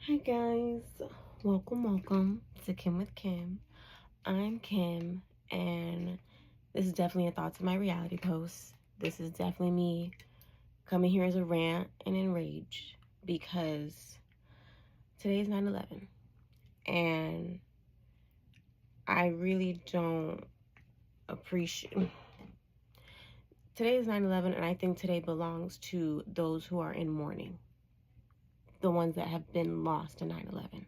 Hi guys, welcome to Kim with Kim. I'm Kim, and this is definitely a thoughts of my reality post. This is definitely me coming here as a rant and enrage because today is 9/11, and I really don't appreciate. Today is 9/11, and I think today belongs to those who are in mourning, the ones that have been lost in 9/11.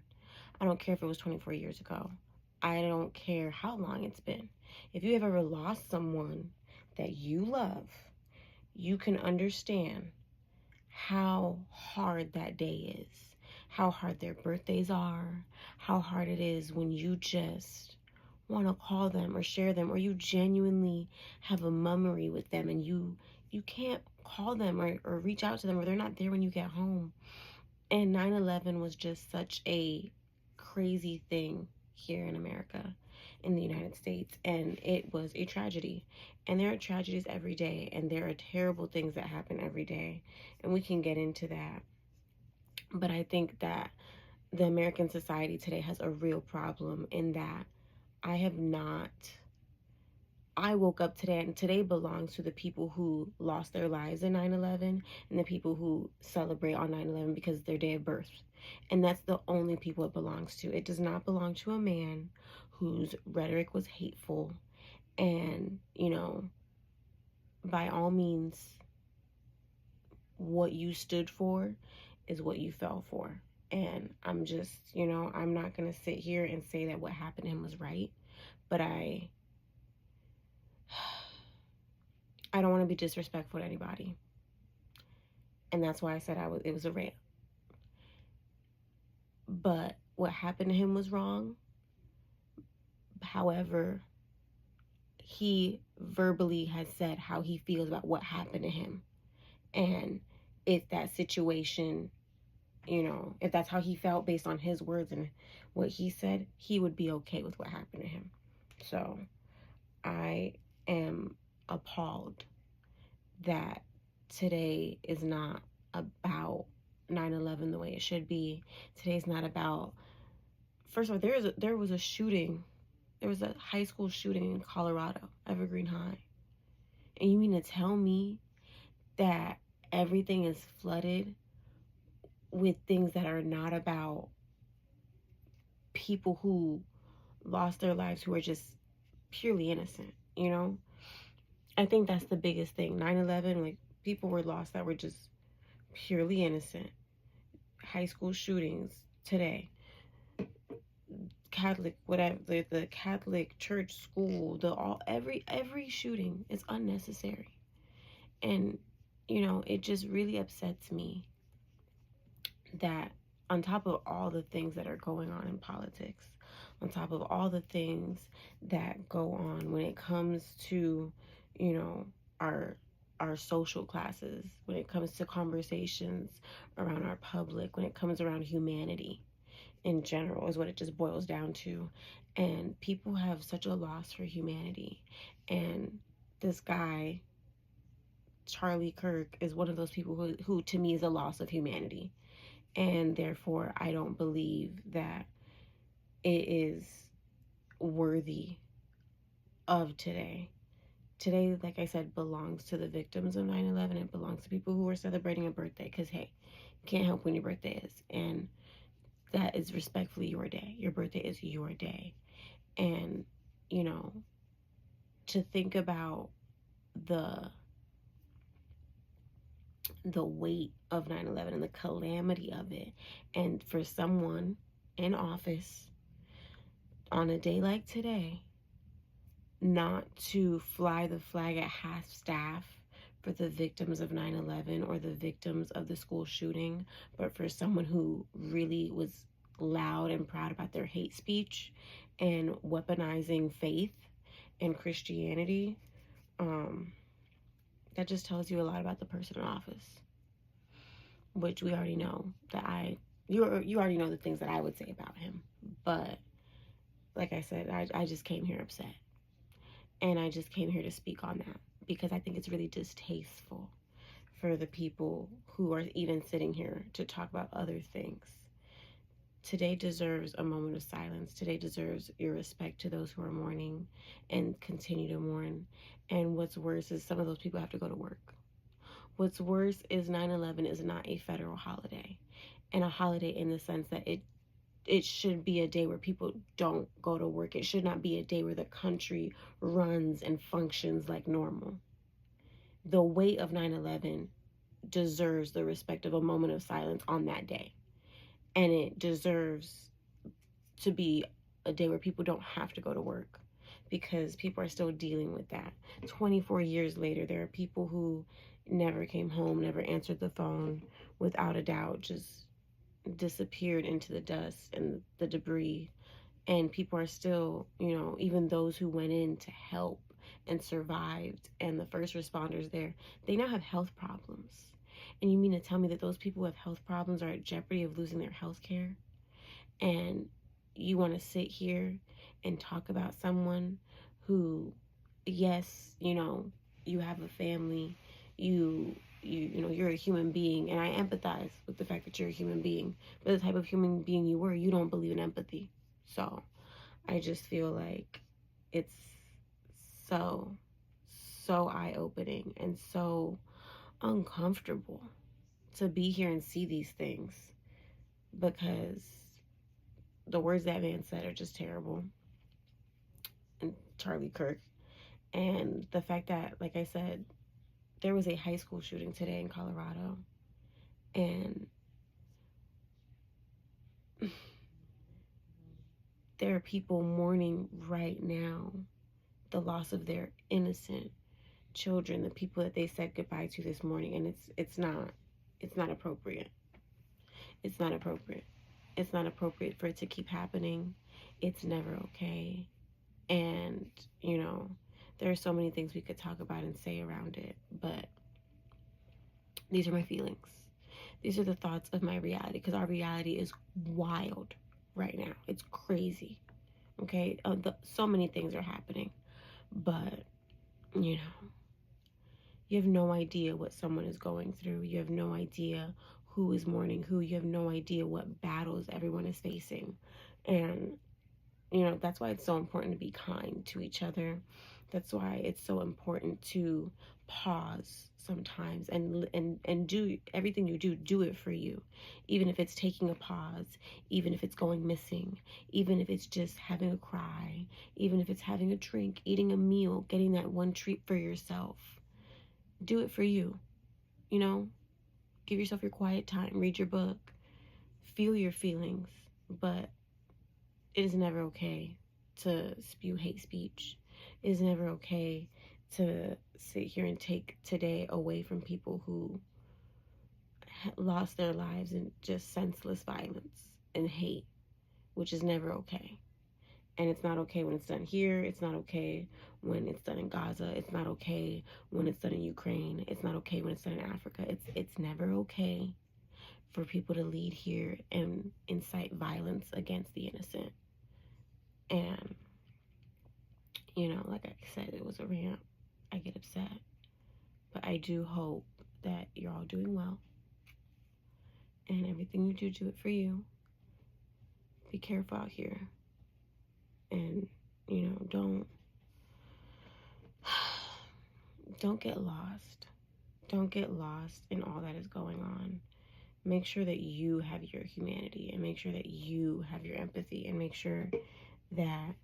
I don't care if it was 24 years ago. I don't care how long it's been. If you have ever lost someone that you love, you can understand how hard that day is, how hard their birthdays are, how hard it is when you just want to call them or share them, or you genuinely have a memory with them and you can't call them or reach out to them, or they're not there when you get home. And 9/11 was just such a crazy thing here in America, in the United States. And it was a tragedy. And there are tragedies every day, and there are terrible things that happen every day. And we can get into that. But I think that the American society today has a real problem in that I have not. I woke up today, and today belongs to the people who lost their lives in 9/11 and the people who celebrate on 9/11 because it's their day of birth. And that's the only people it belongs to. It does not belong to a man whose rhetoric was hateful. And, by all means, what you stood for is what you fell for. And I'm just, I'm not going to sit here and say that what happened to him was right, but I don't want to be disrespectful to anybody. And that's why I said it was a rant. But what happened to him was wrong. However, he verbally has said how he feels about what happened to him. And if that situation, if that's how he felt based on his words and what he said, he would be okay with what happened to him. So I am appalled that today is not about 9/11 the way it should be. Today's not about. First of all, there was a shooting. There was a high school shooting in Colorado, Evergreen High. And you mean to tell me that everything is flooded with things that are not about people who lost their lives, who are just purely innocent, I think that's the biggest thing. 9/11, like, people were lost that were just purely innocent. High school shootings today. Catholic, whatever, the Catholic church, school, every shooting is unnecessary. And it just really upsets me that on top of all the things that are going on in politics, on top of all the things that go on when it comes to, our social classes, when it comes to conversations around our public, when it comes around humanity in general, is what it just boils down to. And people have such a loss for humanity. And this guy, Charlie Kirk, is one of those people who to me is a loss of humanity. And therefore, I don't believe that it is worthy of today. Today, like I said, belongs to the victims of 9/11. It belongs to people who are celebrating a birthday because, hey, you can't help when your birthday is. And that is respectfully your day. Your birthday is your day. And, to think about the weight of 9/11 and the calamity of it, and for someone in office on a day like today not to fly the flag at half staff for the victims of 9/11 or the victims of the school shooting, but for someone who really was loud and proud about their hate speech and weaponizing faith and Christianity, that just tells you a lot about the person in office, which we already know that you already know the things that I would say about him. But like I said, I just came here upset. And I just came here to speak on that because I think it's really distasteful for the people who are even sitting here to talk about other things today deserves a moment of silence. Today deserves your respect to those who are mourning and continue to mourn. And what's worse is some of those people have to go to work. What's worse is 9/11 is not a federal holiday, and a holiday in the sense that it should be a day where people don't go to work. It should not be a day where the country runs and functions like normal. The weight of 9/11 deserves the respect of a moment of silence on that day. And it deserves to be a day where people don't have to go to work, because people are still dealing with that. 24 years later, there are people who never came home, never answered the phone, without a doubt, just disappeared into the dust and the debris. And people are still, even those who went in to help and survived, and the first responders there, they now have health problems. And you mean to tell me that those people who have health problems are at jeopardy of losing their health care? And you want to sit here and talk about someone who, yes, you have a family, you're a human being, and I empathize with the fact that you're a human being, but the type of human being you were, you don't believe in empathy. So I just feel like it's so eye-opening and so uncomfortable to be here and see these things, because the words that man said are just terrible. And Charlie Kirk. And the fact that, like I said, there was a high school shooting today in Colorado. And there are people mourning right now the loss of their innocent children, the people that they said goodbye to this morning. And it's not appropriate. It's not appropriate. It's not appropriate for it to keep happening. It's never okay. And, there are so many things we could talk about and say around it, but these are my feelings. These are the thoughts of my reality, because our reality is wild right now. It's crazy. Okay? So many things are happening, but, you have no idea what someone is going through. You have no idea who is mourning who. You have no idea what battles everyone is facing. And, that's why it's so important to be kind to each other. That's why it's so important to pause sometimes and do everything you do it for you. Even if it's taking a pause, even if it's going missing, even if it's just having a cry, even if it's having a drink, eating a meal, getting that one treat for yourself. Do it for you. Give yourself your quiet time, read your book, feel your feelings, but it is never okay to spew hate speech. It is never okay to sit here and take today away from people who lost their lives in just senseless violence and hate, which is never okay. And it's not okay when it's done here. It's not okay when it's done in Gaza. It's not okay when it's done in Ukraine. It's not okay when it's done in Africa. It's never okay for people to lead here and incite violence against the innocent. And, like I said, it was a rant. I get upset. But I do hope that you're all doing well. And everything you do it for you. Be careful out here. And, don't get lost. Don't get lost in all that is going on. Make sure that you have your humanity, and make sure that you have your empathy, and make sure that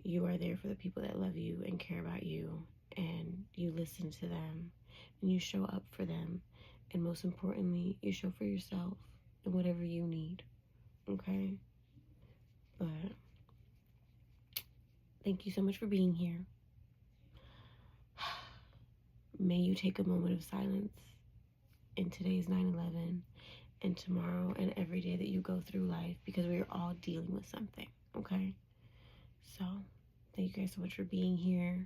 you are there for the people that love you and care about you, and you listen to them, and you show up for them, and most importantly, you show for yourself and whatever you need, okay? But thank you so much for being here. May you take a moment of silence in today's 9/11 and tomorrow and every day that you go through life, because we are all dealing with something, okay? So, thank you guys so much for being here.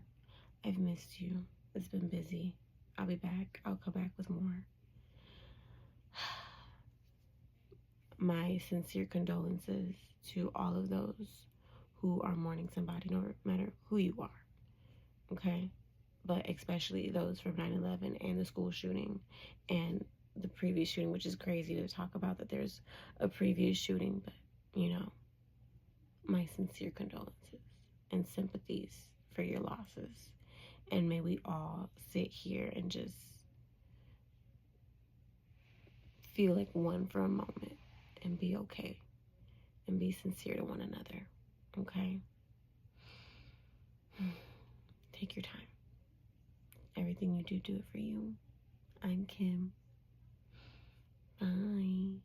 I've missed you. It's been busy. I'll be back. I'll come back with more. My sincere condolences to all of those who are mourning somebody, no matter who you are, okay? But especially those from 9/11 and the school shooting and the previous shooting, which is crazy to talk about that there's a previous shooting, but you know, my sincere condolences and sympathies for your losses. And may we all sit here and just feel like one for a moment and be okay and be sincere to one another. Okay? Take your time. Everything you do, do it for you. I'm Kim. Bye.